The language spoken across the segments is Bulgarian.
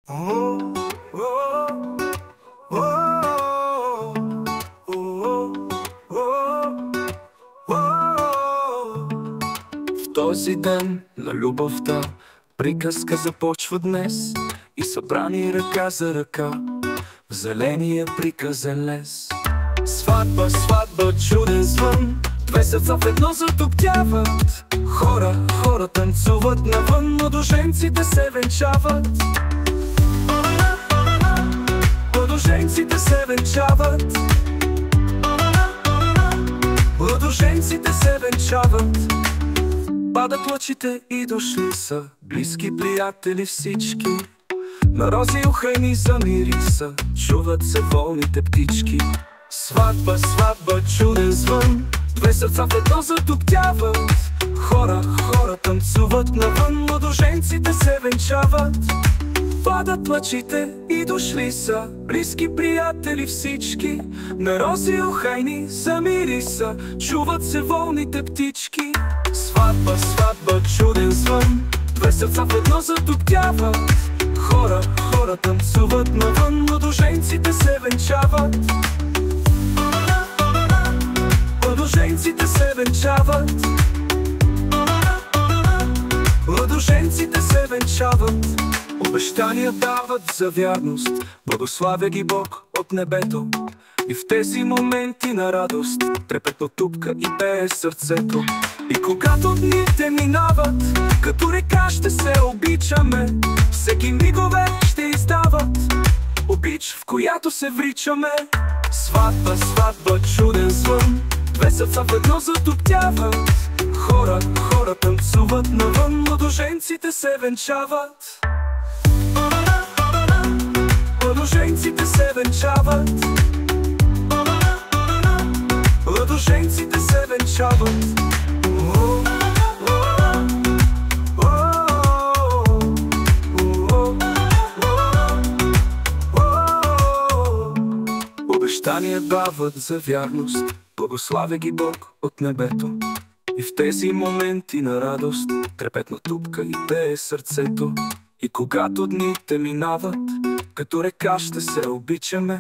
В този ден на любовта приказка започва днес и събрани ръка за ръка в зеления приказен лес. Сватба, сватба, чуден звън, две сърца в едно затоптяват. Хора танцуват навън, младоженците се венчават. Младоженците се венчават. Младоженците се венчават. Падат лъчите и дошли са близки приятели всички. На рози ухайни замириса, чуват се волните птички. Сватба, сватба, чуден звън, две сърца в едно затоптяват. Хора танцуват навън, младоженците се венчават. Падат лъчите и дошли са близки приятели всички. На рози ухайни замириса, чуват се волните птички. Сватба, сватба, чуден звън, две сърца в едно затоптяват. Хора танцуват навън, младоженците се венчават. Младоженците се венчават. Младоженците се венчават. Обещания дават за вярност, благославя ги Бог от небето. И в тези моменти на радост трепетно тупка и пее сърцето. И когато дните минават, като река ще се обичаме. Всеки мигове ще издават обич, в която се вричаме. Сватба, сватба, чуден звън, две сърца в едно затоптяват. Хора танцуват навън, младоженците се венчават. Младоженците се венчават. Младоженците се венчават. Обещания дават за вярност, благославя ги Бог от небето. И в тези моменти на радост трепетна тупка и пее сърцето. И когато дните минават, като река ще се обичаме.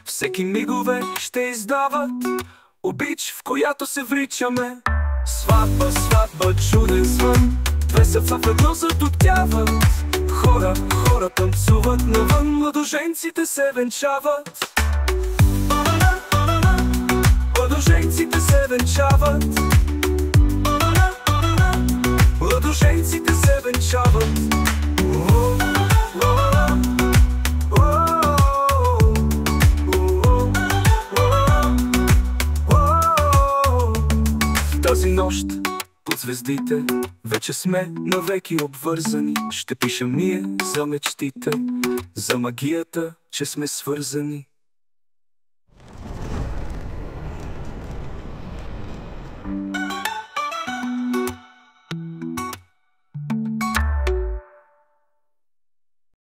Всеки мигове ще издават обич, в която се вричаме. Сватба, сватба, чуден звън, две сърца в едно затоптяват. Хора танцуват навън, младоженците се венчават. Младоженците се венчават. Младоженците се венчават. Тази нощ под звездите вече сме навеки обвързани. Ще пишем ние за мечтите, за магията, че сме свързани.